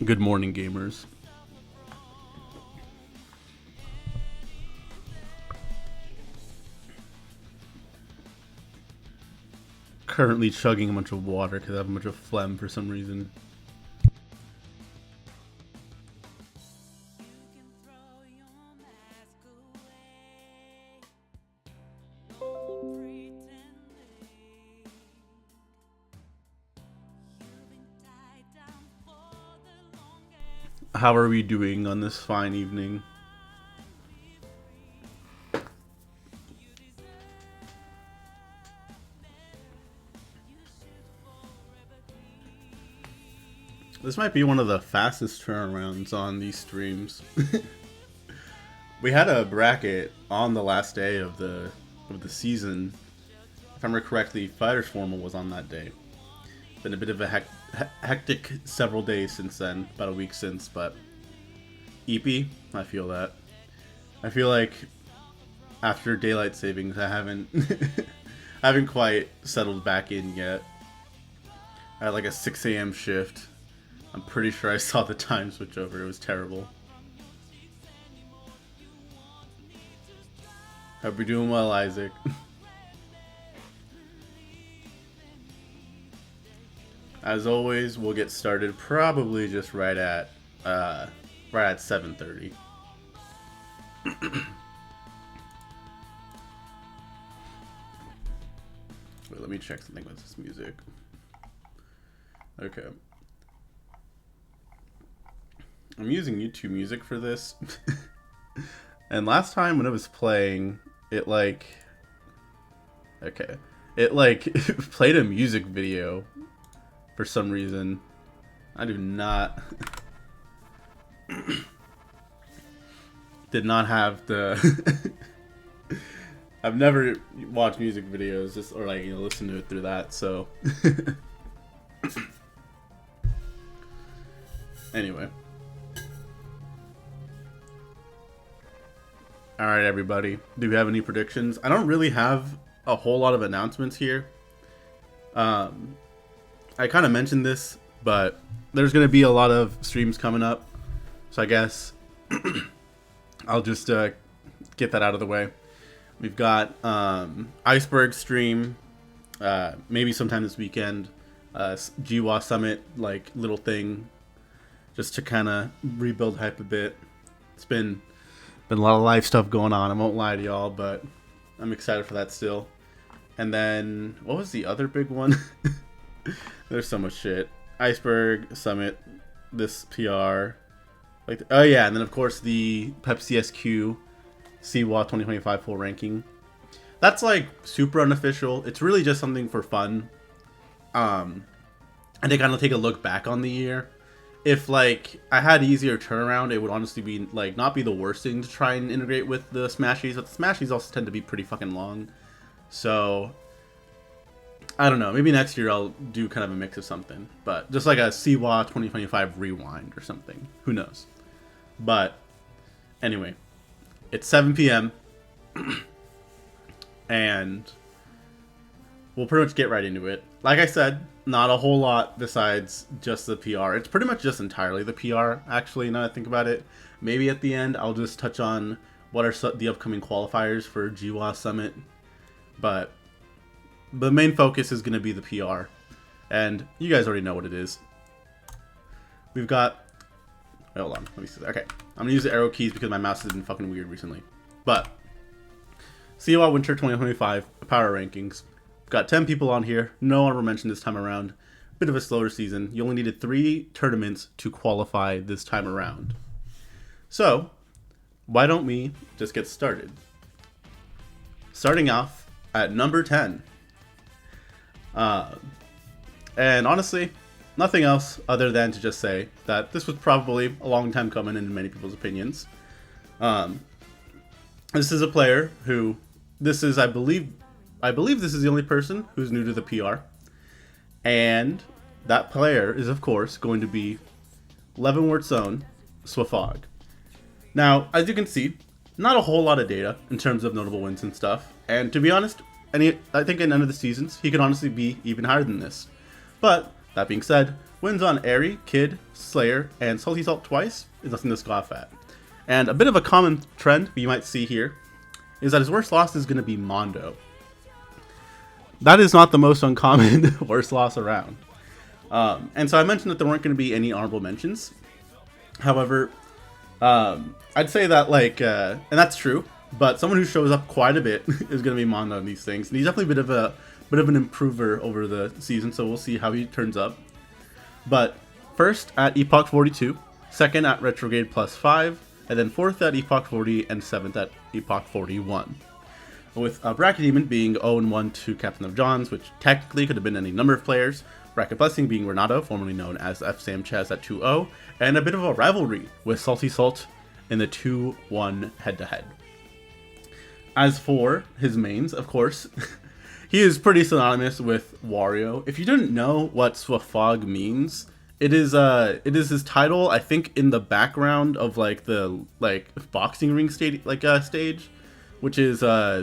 Good morning, gamers. Currently chugging a bunch of water because I have a bunch of phlegm for some reason. How are we doing on this fine evening? This might be one of the fastest turnarounds on these streams. We had a bracket on the last day of the season. If I remember correctly, Fighters Formal was on that day. Been a bit of a hectic several days since then, about a week since, but EP, I feel that. I feel like after daylight savings, I haven't I haven't quite settled back in yet. I had like a 6 a.m. shift. I'm pretty sure I saw the time switch over. It was terrible. Hope you're doing well, Isaac. As always, we'll get started probably just right at 7:30. Wait, let me check something with this music. Okay. I'm using YouTube Music for this. And last time when it was playing, it played a music video for some reason. I do not did not have the I've never watched music videos just or listen to it through that, so anyway. Alright, everybody. Do we have any predictions? I don't really have a whole lot of announcements here. I kind of mentioned this, but there's going to be a lot of streams coming up. So I guess I'll just get that out of the way. We've got Iceberg stream, maybe sometime this weekend. GWA Summit, little thing, just to kind of rebuild hype a bit. It's been a lot of live stuff going on, I won't lie to y'all, but I'm excited for that still. And then, what was the other big one? There's so much shit. Iceberg, Summit, this PR. Oh yeah, and then of course the Pepsi SQ CWA 2025 full ranking. That's super unofficial. It's really just something for fun. And to kind of take a look back on the year. If I had easier turnaround, it would honestly be not be the worst thing to try and integrate with the Smashies, but the Smashies also tend to be pretty fucking long. So I don't know, maybe next year I'll do kind of a mix of something, but just like a CWA 2025 rewind or something. Who knows? But anyway, it's 7 p.m. and we'll pretty much get right into it. Like I said, not a whole lot besides just the PR. It's pretty much just entirely the PR, actually, now that I think about it. Maybe at the end, I'll just touch on what are the upcoming qualifiers for GWA Summit. But the main focus is going to be the PR. And you guys already know what it is. We've got... Wait, hold on, let me see. Okay, I'm going to use the arrow keys because my mouse has been fucking weird recently. But CWA Winter 2025 Power Rankings. Got 10 people on here. No honorable mention this time around. Bit of a slower season. You only needed 3 tournaments to qualify this time around. So, why don't we just get started? Starting off at number 10. And honestly, nothing else other than to just say that this was probably a long time coming in many people's opinions. This is a player who, this is, I believe this is the only person who's new to the PR. And that player is, of course, going to be Leavenworth's own Swafog. Now, as you can see, not a whole lot of data in terms of notable wins and stuff. And to be honest, I think at the end of the seasons, he could honestly be even higher than this. But That being said, wins on Airy, Kid, Slayer, and Salty Salt twice is nothing to scoff at. And a bit of a common trend we might see here is that his worst loss is going to be Mondo. That is not the most uncommon worst loss around. And so I mentioned that there weren't going to be any honorable mentions. However, I'd say that and that's true, but someone who shows up quite a bit is going to be Mondo on these things. And he's definitely a bit of an improver over the season, so we'll see how he turns up. But first at Epoch 42, second at Retrograde +5, and then fourth at Epoch 40, and seventh at Epoch 41. With Bracket Demon being 0-1 to Captain of Johns, which technically could have been any number of players. Bracket Blessing being Renato, formerly known as F. Sam Chaz at 2-0, and a bit of a rivalry with Salty Salt in the 2-1 head-to-head. As for his mains, of course, he is pretty synonymous with Wario. If you didn't know what Swafog means, it is his title, I think, in the background of the boxing ring stage, which is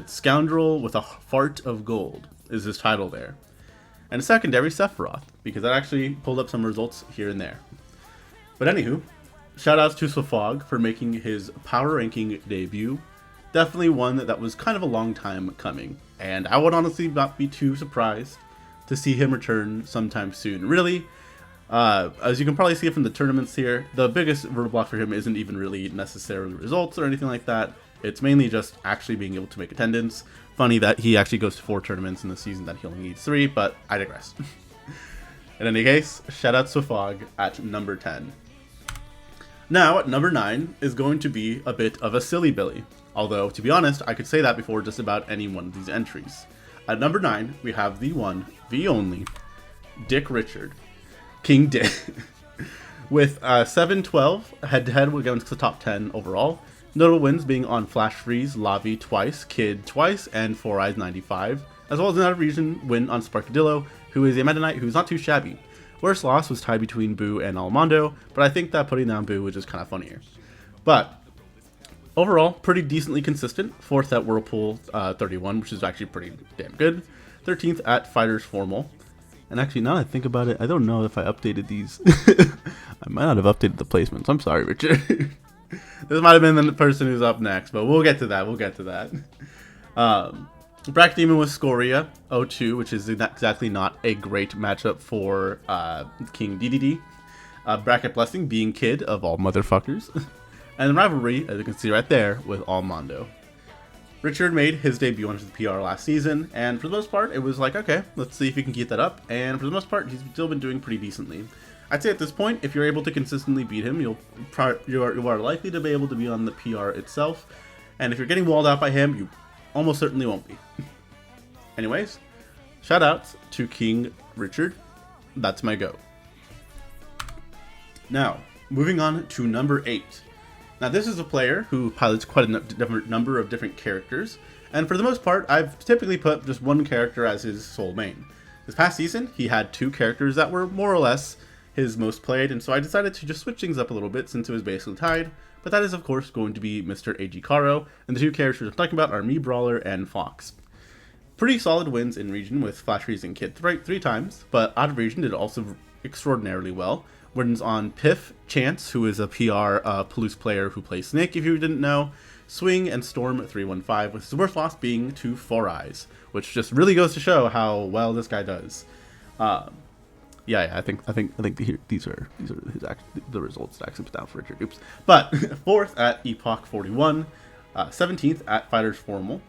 Scoundrel with a Fart of Gold is his title there. And secondary, Sephiroth, because that actually pulled up some results here and there. But anywho, shoutouts to Swafog for making his power ranking debut. Definitely one that was kind of a long time coming. And I would honestly not be too surprised to see him return sometime soon. Really, as you can probably see from the tournaments here, the biggest roadblock for him isn't even really necessarily results or anything like that. It's mainly just actually being able to make attendance. Funny that he actually goes to 4 tournaments in the season that he only needs 3, but I digress. In any case, shout out Swafog at number 10. Now, at number 9 is going to be a bit of a silly Billy. Although, to be honest, I could say that before just about any one of these entries. At number 9, we have the one, the only, Dick Richard. King Dick. With 7-12 head-to-head against the top 10 overall. Notable wins being on Flash Freeze, Lavi twice, Kid twice, and 4 Eyes 95, as well as another region win on Sparkadillo, who is a Meta Knight who's not too shabby. Worst loss was tied between Boo and Almondo, but I think that putting down Boo was just kind of funnier. But overall, pretty decently consistent. 4th at Whirlpool 31, which is actually pretty damn good. 13th at Fighters Formal. And actually, now that I think about it, I don't know if I updated these. I might not have updated the placements. I'm sorry, Richard. This might have been the person who's up next, but we'll get to that. Bracket Demon with Scoria 0-2, which is exactly not a great matchup for King DDD. Bracket Blessing being Kid of all motherfuckers. And Rivalry, as you can see right there, with Almondo. Richard made his debut onto the PR last season, and for the most part, it was like, okay, let's see if he can keep that up. And for the most part, he's still been doing pretty decently. I'd say at this point, if you're able to consistently beat him, you are likely to be able to be on the PR itself. And if you're getting walled out by him, you almost certainly won't be. Anyways, shoutouts to King Richard. That's my go. Now, moving on to number 8. Now, this is a player who pilots quite a number of different characters. And for the most part, I've typically put just one character as his sole main. This past season, he had 2 characters that were more or less his most played, and so I decided to just switch things up a little bit since it was basically tied. But that is, of course, going to be Mr. A.G. Caro, and the 2 characters I'm talking about are Me Brawler and Fox. Pretty solid wins in region with Flash Freeze and Kid 3 times, but out of region did also extraordinarily well. Wins on Piff, Chance, who is a PR Palouse player who plays Snake, if you didn't know, Swing, and Storm 315, with his worst loss being to 4 Eyes, which just really goes to show how well this guy does. Yeah, I think these are the results that actually put down for Richard. Oops. But 4th at Epoch 41, 17th at Fighters Formal,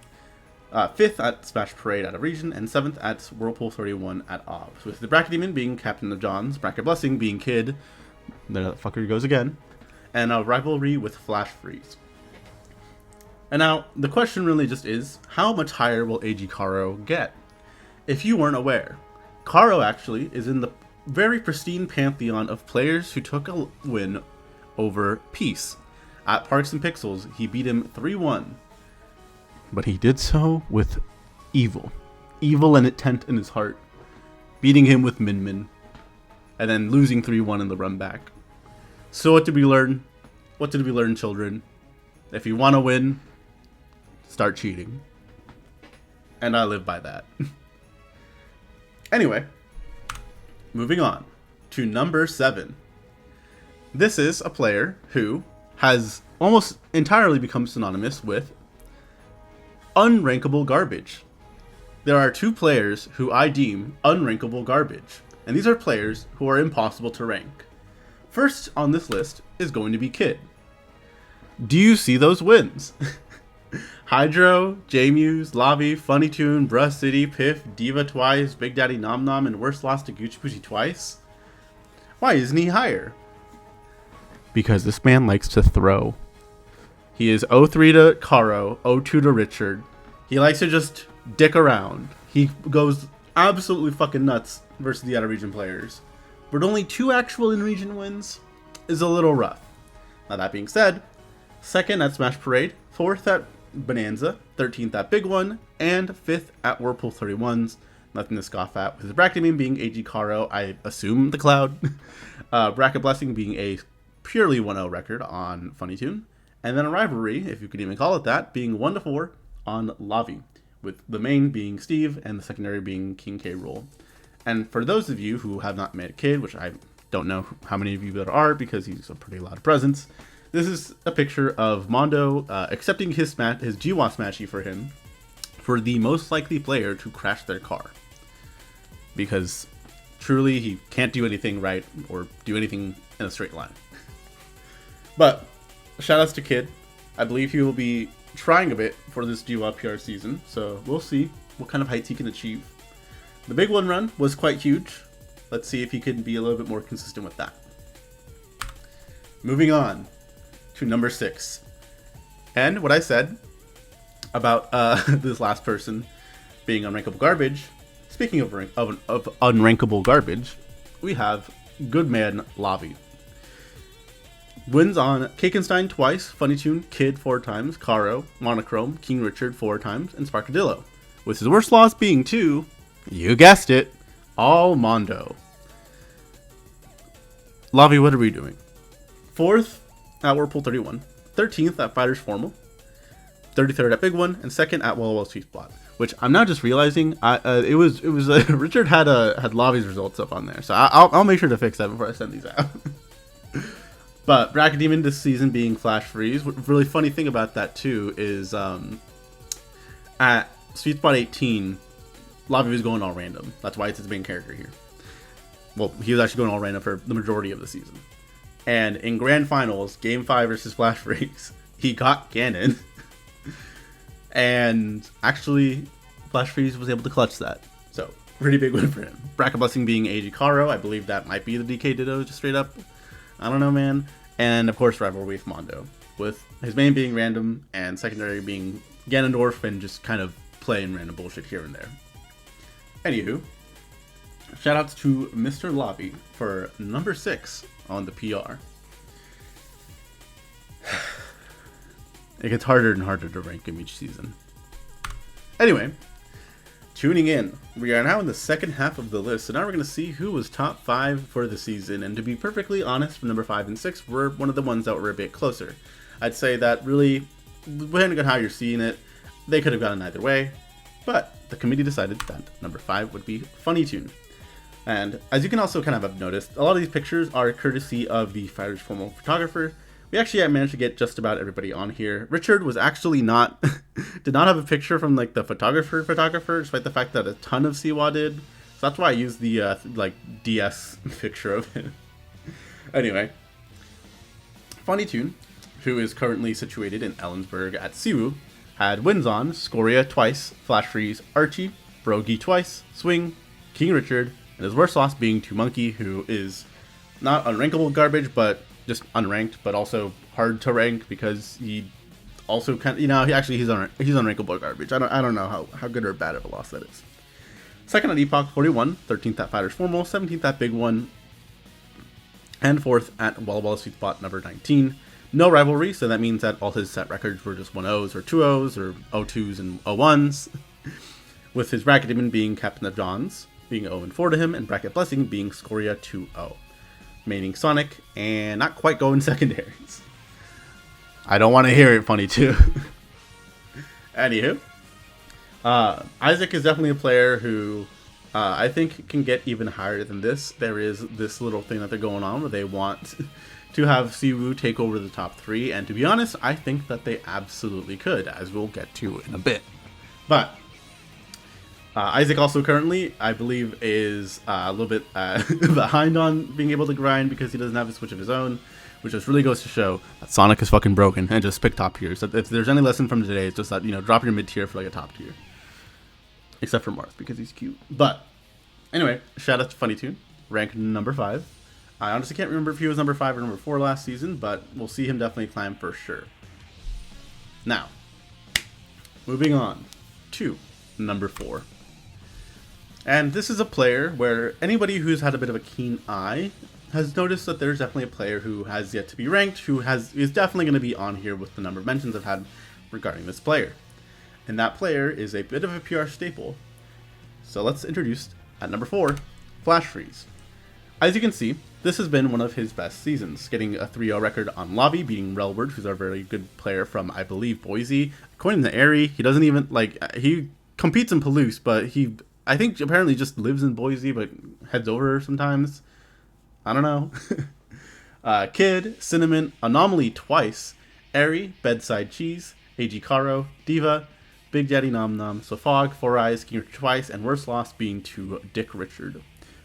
5th at Smash Parade out of region, and 7th at Whirlpool 31 at OBS. With the Bracket Demon being Captain of Johns, Bracket Blessing being Kid, there that fucker goes again, and a rivalry with Flash Freeze. And now, the question really just is, how much higher will AG Caro get? If you weren't aware, Caro actually is in the very pristine pantheon of players who took a win over Peace. At Parks and Pixels, he beat him 3-1. But he did so with evil. Evil and intent in his heart. Beating him with Min Min. And then losing 3-1 in the run back. So what did we learn? What did we learn, children? If you want to win, start cheating. And I live by that. Anyway, moving on. to number 7. This is a player who has almost entirely become synonymous with unrankable garbage. There are 2 players who I deem unrankable garbage, and these are players who are impossible to rank. First on this list is going to be Kid. Do you see those wins? Hydro, J-Muse, Lavi, Funny Tune, Bruh City, Piff, Diva twice, Big Daddy Nom Nom, and worst lost to Gucci Pucci twice? Why isn't he higher? Because this man likes to throw. He is 0-3 to Caro, 0-2 to Richard. He likes to just dick around. He goes absolutely fucking nuts versus the out-of-region players. But only 2 actual in-region wins is a little rough. Now that being said, 2nd at Smash Parade, 4th at Bonanza, 13th at Big One, and 5th at Whirlpool 31s. Nothing to scoff at, with his bracket name being AG Caro, I assume the Cloud. Bracket Blessing being a purely 1-0 record on Funny Tune. And then a rivalry, if you could even call it that, being 1-4 on Lavi, with the main being Steve and the secondary being King K. Rool. And for those of you who have not met Kid, which I don't know how many of you there are because he's a pretty loud presence, this is a picture of Mondo accepting his GWA Smashy for him for the most likely player to crash their car. Because truly he can't do anything right or do anything in a straight line. But shoutouts to Kid. I believe he will be trying a bit for this GWA PR season, so we'll see what kind of heights he can achieve. The Big One run was quite huge. Let's see if he can be a little bit more consistent with that. Moving on to number 6. And what I said about this last person being unrankable garbage, speaking of unrankable garbage, we have Goodman Lavi. Wins on Kakenstein twice, Funny Tune, Kid 4 times, Caro, Monochrome, King Richard 4 times, and Sparkadillo, with his worst loss being to, you guessed it, all Mondo. Lavi, what are we doing? 4th at Whirlpool 31, 13th at Fighters Formal, 33rd at Big One, and 2nd at Walla Sweet Spot. Which I'm now just realizing, it was Richard had Lavi's results up on there, so I'll make sure to fix that before I send these out. But Bracket Demon this season being Flash Freeze. Really funny thing about that too is at Sweet Spot 18, Lavi was going all random. That's why it's his main character here. Well, he was actually going all random for the majority of the season. And in Grand Finals, Game 5 versus Flash Freeze, he got Ganon. And actually, Flash Freeze was able to clutch that. So, pretty big win for him. Bracket Blessing being AG Caro. I believe that might be the DK Ditto, just straight up. I don't know, man. And, of course, rivalry with Mondo. With his main being random and secondary being Ganondorf and just kind of playing random bullshit here and there. Anywho, shoutouts to Mr. Lavi for number 6 on the PR. It gets harder and harder to rank him each season. Anyway, tuning in. We are now in the second half of the list, so now we're going to see who was top 5 for the season. And to be perfectly honest, number 5 and 6 were one of the ones that were a bit closer. I'd say that really, depending on how you're seeing it, they could have gone either way. But the committee decided that number 5 would be Funny Tune. And as you can also kind of have noticed, a lot of these pictures are courtesy of the Fighters Formal photographer. We actually managed to get just about everybody on here. Richard was actually not, did not have a picture from like the photographer, despite the fact that a ton of CWA did. So that's why I used the like DS picture of it. Anyway, Funny Tune, who is currently situated in Ellensburg at Siwu, had wins on Scoria twice, Flash Freeze, Archie, Brogy twice, Swing, King Richard, and his worst loss being to Monkey, who is not unrankable garbage, but just unranked, but also hard to rank because he also kind of, you know, he's unrankable garbage. I don't know how good or bad of a loss that is. Second at Epoch 41, 13th at Fighters Formal, 17th at Big One, and 4th at Walla Walla Sweet Spot number 19. No rivalry, so that means that all his set records were just 1-0s or 2-0s or 0-2s and 0-1s. With his bracket demon being Captain of Johns, being 0-4 to him, and bracket blessing being Scoria 2-0. Maining Sonic, and not quite going secondaries. I don't want to hear it, Funny too. Anywho, Isaac is definitely a player who I think it can get even higher than this. There is this little thing that they're going on where they want to have CWA take over the top 3, and to be honest, I think that they absolutely could, as we'll get to in a bit. But Isaac also currently, I believe, is a little bit behind on being able to grind because he doesn't have a Switch of his own, which just really goes to show that Sonic is fucking broken, and just pick top tiers. So if there's any lesson from today, it's just that, drop your mid tier for like a top tier. Except for Marth, because he's cute. But anyway, shout out to Funny Tune, ranked number 5. I honestly can't remember if he was number 5 or number 4 last season, but we'll see him definitely climb for sure. Now, moving on to number 4. And this is a player where anybody who's had a bit of a keen eye has noticed that there's definitely a player who has yet to be ranked, who is definitely going to be on here with the number of mentions I've had regarding this player. And that player is a bit of a PR staple. So let's introduce, at number 4, Flash Freeze. As you can see, this has been one of his best seasons, getting a 3-0 record on lobby, beating Relward, who's a very good player from, I believe, Boise. According to Airy, he doesn't even, he competes in Palouse, but I think apparently just lives in Boise, but heads over sometimes. I don't know. Kid, Cinnamon, Anomaly twice, Airy, Bedside Cheese, AG Caro, Diva, Big Daddy Nom Nom, Sofog, Four Eyes, King Richard twice, and worst loss being to Dick Richard.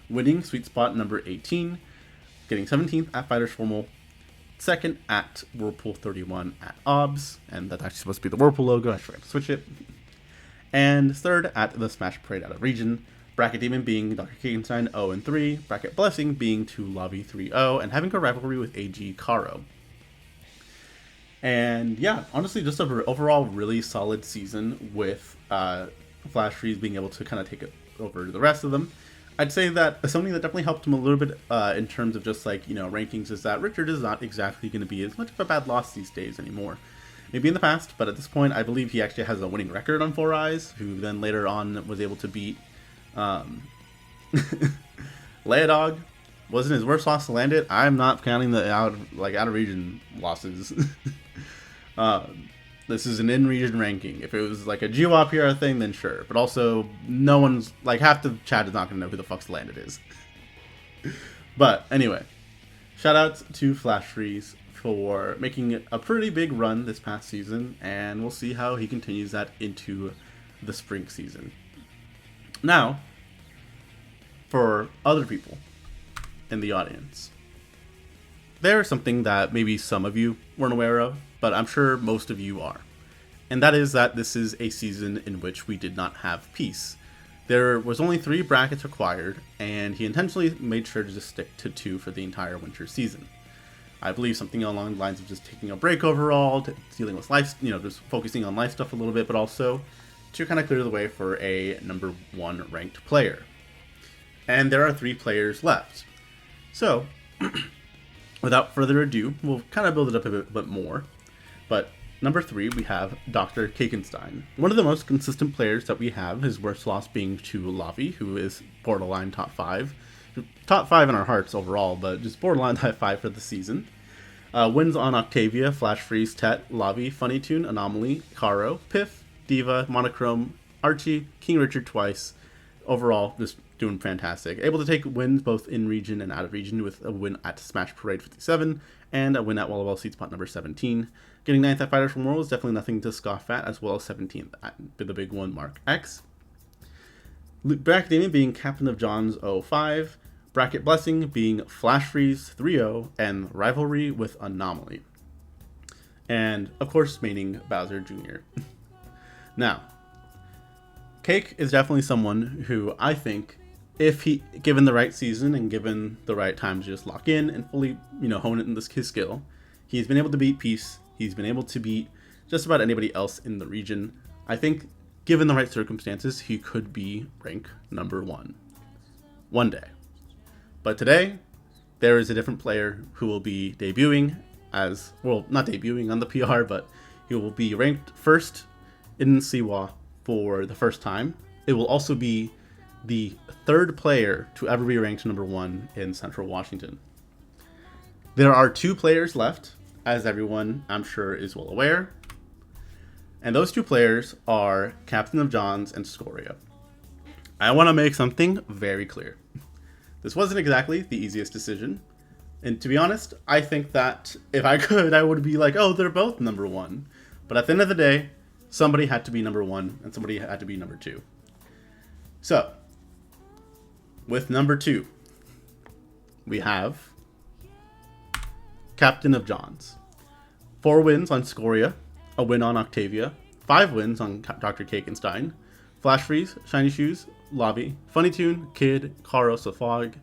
Winning sweet spot number 18, getting 17th at Fighters Formal, 2nd at Whirlpool 31 at OBS, and that's actually supposed to be the Whirlpool logo, I forgot to switch it. And 3rd at the Smash Parade out of region, Bracket Demon being Dr. Kagenstein 0-3, Bracket Blessing being to Lobby 3-0, and having a rivalry with AG Caro. And yeah, honestly, just an overall really solid season with Flash Freeze being able to kind of take it over the rest of them. I'd say that something that definitely helped him a little bit in terms of just rankings is that Richard is not exactly going to be as much of a bad loss these days anymore. Maybe in the past, but at this point, I believe he actually has a winning record on Four Eyes, who then later on was able to beat Leodog. Wasn't his worst loss to land it? I'm not counting the out of region losses. This is an in-region ranking. If it was like a GWA PR thing, then sure. But also, no one's, half the chat is not going to know who the fuck's Landed is. But anyway, shout out to Flash Freeze for making a pretty big run this past season, and we'll see how he continues that into the spring season. Now, for other people in the audience, there's something that maybe some of you weren't aware of, but I'm sure most of you are. And that is that this is a season in which we did not have peace. There was only 3 brackets required, and he intentionally made sure to just stick to 2 for the entire winter season. I believe something along the lines of just taking a break overall, dealing with life, just focusing on life stuff a little bit, but also to kind of clear the way for a number 1 ranked player. And there are 3 players left. So, without further ado, we'll kind of build it up a bit more. But number 3, we have Dr. Kakenstein. One of the most consistent players that we have, his worst loss being to Lavi, who is borderline top 5. Top 5 in our hearts overall, but just borderline top 5 for the season. Wins on Octavia, Flash Freeze, Tet, Lavi, Funny Tune, Anomaly, Caro, Piff, Diva, Monochrome, Archie, King Richard twice. Overall, just doing fantastic. Able to take wins both in region and out of region, with a win at Smash Parade 57 and a win at Walla Walla Seed Spot number 17. Getting 9th at Fighters from World is definitely nothing to scoff at, as well as 17th at the big one, Mark X. Bracket Demon being Captain of John's 05, Bracket Blessing being Flash Freeze 3-0, and Rivalry with Anomaly. And, of course, maining Bowser Jr. Now, Cake is definitely someone who I think, if he, given the right season and given the right time to just lock in and fully, hone it in his skill, he's been able to beat Peace. He's been able to beat just about anybody else in the region. I think, given the right circumstances, he could be rank number 1 one day. But today, there is a different player who will be debuting as, well, not debuting on the PR, but he will be ranked first in CWA for the first time. It will also be the 3rd player to ever be ranked number 1 in Central Washington. There are 2 players left, as everyone I'm sure is well aware. And those 2 players are Captain of John's and Scoria. I want to make something very clear. This wasn't exactly the easiest decision. And to be honest, I think that if I could, I would be like, oh, they're both number one. But at the end of the day, somebody had to be number one and somebody had to be number two. So, with number two, we have Captain of Johns. 4 wins on Scoria, a win on Octavia, 5 wins on Dr. Kakenstein, Flash Freeze, Shiny Shoes, Lobby, Funny Tune, Kid, Karo, Safog,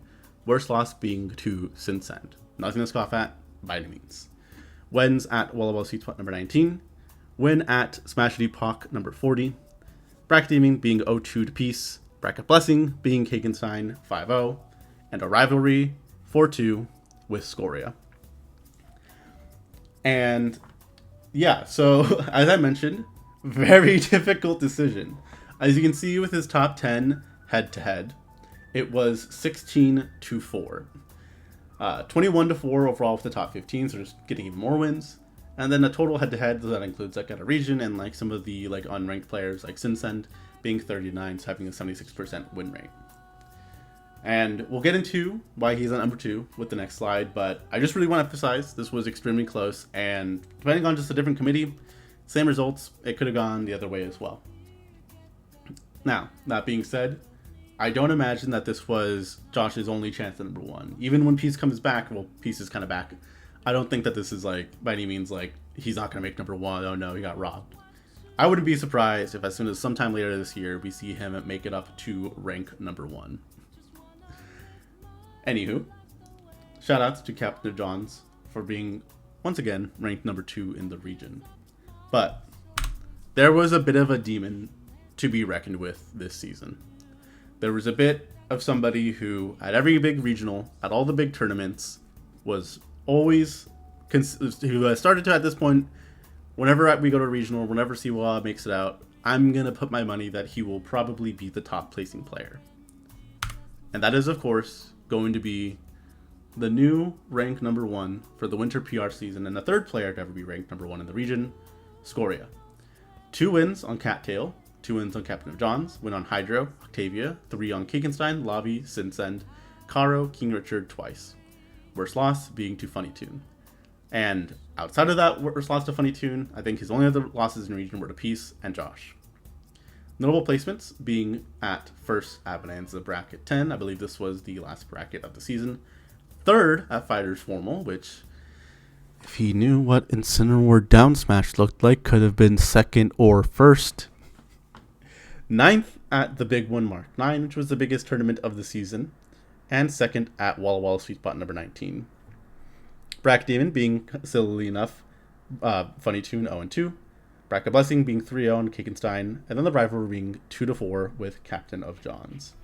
worst loss being to Sinsend. Nothing to scoff at, by any means. Wins at Walla Walla Sweet Spot number 19, win at Smash Epoch number 40, Bracket Demon being 0-2 to Peace, Bracket Blessing being Kakenstein 5-0, and a rivalry 4-2 with Scoria. And yeah, so as I mentioned, very difficult decision. As you can see with his top 10 head-to-head, it was 16-4. 21-4 overall with the top 15, so just getting even more wins. And then a total head-to-head that includes like at a region and like some of the like unranked players like Sinsend being 39, so having a 76% win rate. And we'll get into why he's on number 2 with the next slide, but I just really want to emphasize this was extremely close, and depending on just a different committee, same results, it could have gone the other way as well. Now, that being said, I don't imagine that this was Josh's only chance at number 1. Even when Peace comes back, well, Peace is kind of back, I don't think that this is like, by any means, like, he's not going to make number 1, oh no, he got robbed. I wouldn't be surprised if as soon as sometime later this year, we see him make it up to rank number 1. Anywho, shoutouts to Captain of Johns for being, once again, ranked number 2 in the region. But there was a bit of a demon to be reckoned with this season. There was a bit of somebody who, at every big regional, at all the big tournaments, was always, who started to, at this point, whenever we go to regional, whenever CWA makes it out, I'm going to put my money that he will probably be the top placing player. And that is, of course, going to be the new rank number 1 for the winter PR season and the third player to ever be ranked number 1 in the region, Scoria. 2 wins on Cattail, 2 wins on Captain of Johns, win on Hydro, Octavia, 3 on Kakenstein, Lobby, Sinsend, Karo, King Richard twice. Worst loss being to Funny Tune. And outside of that worst loss to Funny Tune, I think his only other losses in region were to Peace and Josh. Notable placements being at first at Bonanza bracket 10. I believe this was the last bracket of the season. 3rd at Fighters Formal, which, if he knew what Incineroar down smash looked like, could have been 2nd or 1st. 9th at the Big One Mark 9, which was the biggest tournament of the season. And 2nd at Walla Walla Sweet Spot number 19. Bracket Demon being, sillily enough, Funny Tune 0-2. Bracket Blessing being 3-0 on Kakenstein, and then the rivalry being 2-4 with Captain of Johns.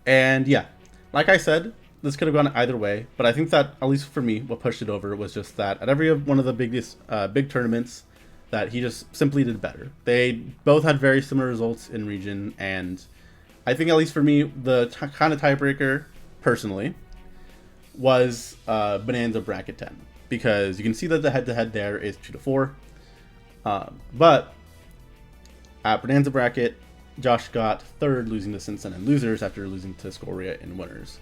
And yeah, like I said, this could have gone either way, but I think that, at least for me, what pushed it over was just that at every one of the biggest big tournaments, that he just simply did better. They both had very similar results in region, and I think, at least for me, the kind of tiebreaker, personally, was Bonanza bracket 10. Because you can see that the head-to-head there is 2-4. But at Bonanza bracket, Josh got 3rd, losing to Sinsend and losers after losing to Scoria in winners.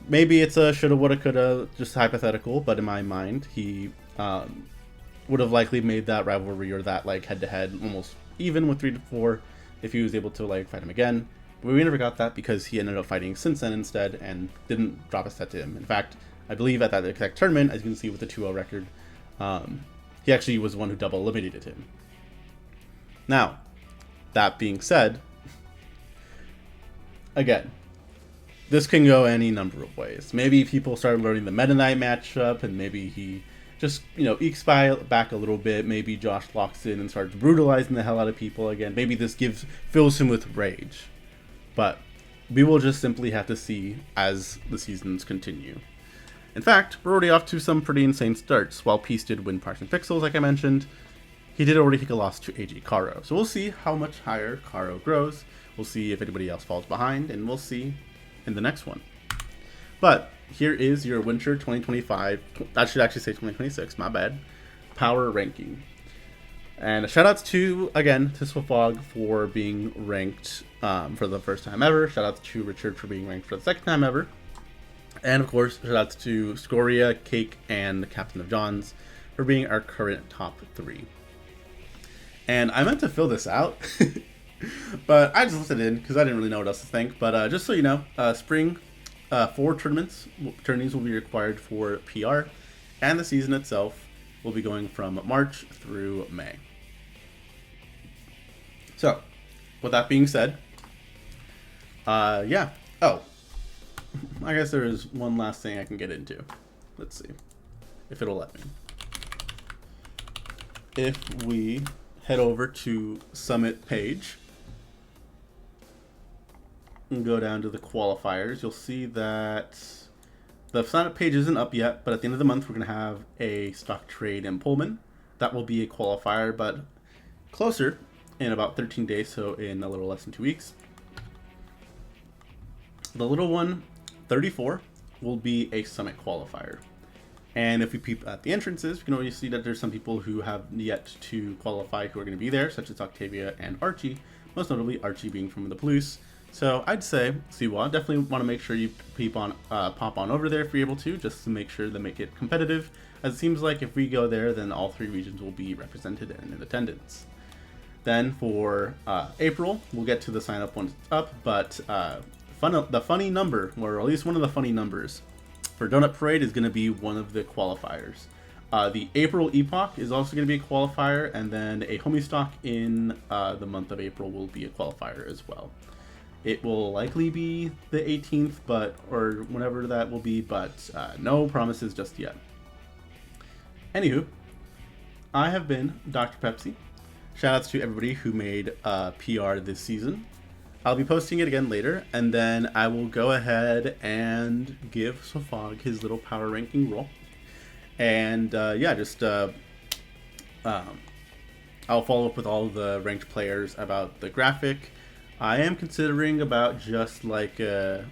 Maybe it's a shoulda, woulda, coulda, just hypothetical, but in my mind, he would have likely made that rivalry or that like head-to-head almost even with 3-4 if he was able to like fight him again. But we never got that because he ended up fighting Sinsend instead and didn't drop a set to him. In fact, I believe at that exact tournament, as you can see with the 2-0 record, he actually was the one who double eliminated him. Now, that being said, again, this can go any number of ways. Maybe people started learning the Meta Knight matchup, and maybe he just, ekes back a little bit. Maybe Josh locks in and starts brutalizing the hell out of people again. Maybe this fills him with rage. But we will just simply have to see as the seasons continue. In fact, we're already off to some pretty insane starts. While Peace did win Parks and Pixels, like I mentioned, he did already take a loss to AG Karo. So we'll see how much higher Karo grows. We'll see if anybody else falls behind, and we'll see in the next one. But here is your Winter 2025, that should actually say 2026, my bad, power ranking. And shout outs to, again, to Swafog for being ranked for the first time ever. Shout outs to Richard for being ranked for the second time ever. And of course, shout outs to Scoria, Cake, and Captain of Johns for being our current top 3. And I meant to fill this out, but I just listed it in because I didn't really know what else to think. But just so you know, spring 4 tourneys will be required for PR, and the season itself will be going from March through May. So, with that being said, yeah. Oh, I guess there is one last thing I can get into. Let's see if it'll let me. If we head over to Summit page and go down to the qualifiers, you'll see that the Summit page isn't up yet, but at the end of the month we're going to have a stock trade in Pullman. That will be a qualifier, but closer in about 13 days, so in a little less than 2 weeks. The little one, 34, will be a Summit qualifier. And if we peep at the entrances, we can already see that there's some people who have yet to qualify who are going to be there, such as Octavia and Archie, most notably Archie being from the Palouse. So I'd say, CWA, definitely want to make sure you pop on over there if you're able to, just to make sure to make it competitive, as it seems like if we go there, then all 3 regions will be represented and in attendance. Then for April, we'll get to the sign up once it's up, but the funny number, or at least one of the funny numbers, for Donut Parade is going to be one of the qualifiers. The April Epoch is also going to be a qualifier, and then a homie stock in the month of April will be a qualifier as well. It will likely be the 18th, or whenever that will be, but no promises just yet. Anywho, I have been Dr. Pepsi. Shoutouts to everybody who made PR this season. I'll be posting it again later, and then I will go ahead and give Swafog his little power ranking roll. And yeah, just I'll follow up with all the ranked players about the graphic. I am considering about just like doing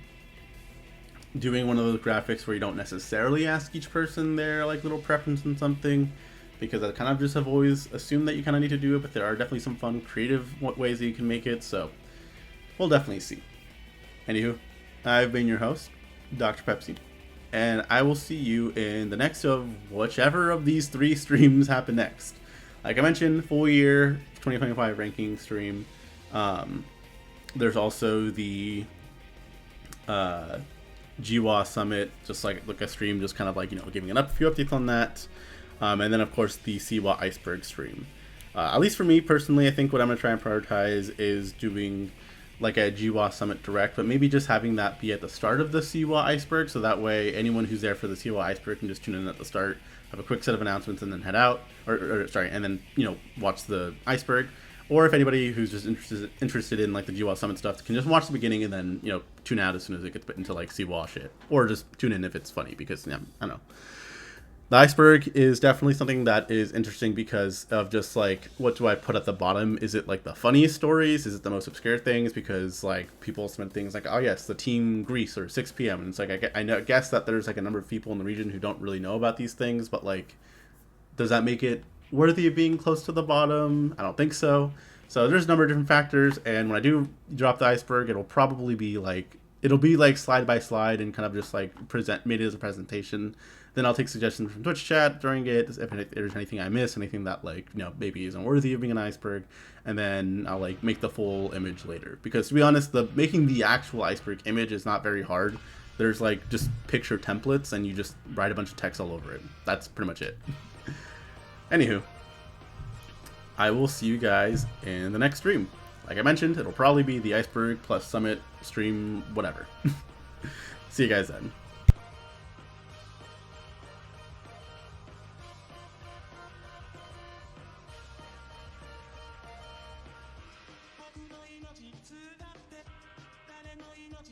one of those graphics where you don't necessarily ask each person their like little preference in something, because I kind of just have always assumed that you kind of need to do it, but there are definitely some fun creative ways that you can make it, so we'll definitely see. Anywho, I've been your host, Dr. Pepsi, and I will see you in the next of whichever of these 3 streams happen next. Like I mentioned, full year 2025 ranking stream. There's also the GWA Summit, just like a stream, just kind of like, you know, giving a few updates on that. And then, of course, the CWA Iceberg stream. At least for me personally, I think what I'm going to try and prioritize is doing like a GWA Summit Direct, but maybe just having that be at the start of the CWA Iceberg, so that way anyone who's there for the CWA Iceberg can just tune in at the start, have a quick set of announcements, and then head out, and then, you know, watch the Iceberg. Or if anybody who's just interested in like the GWA Summit stuff can just watch the beginning and then, you know, tune out as soon as it gets into like CWA shit, or just tune in if it's funny, because yeah, I don't know. The Iceberg is definitely something that is interesting because of just like, what do I put at the bottom? Is it like the funniest stories? Is it the most obscure things? Because like people submit things like, oh yes, the Team Greece or 6 p.m. And it's like, I guess that there's like a number of people in the region who don't really know about these things, but like, does that make it worthy of being close to the bottom? I don't think so. So there's a number of different factors, and when I do drop the Iceberg, it'll probably be like, slide by slide and kind of just like made it as a presentation. Then I'll take suggestions from Twitch chat during it, if there's anything I miss, anything that like, you know, maybe isn't worthy of being an iceberg, and then I'll like make the full image later. Because to be honest, making the actual iceberg image is not very hard. There's like just picture templates, and you just write a bunch of text all over it. That's pretty much it. Anywho, I will see you guys in the next stream. Like I mentioned, it'll probably be the Iceberg plus Summit stream, whatever. See you guys then.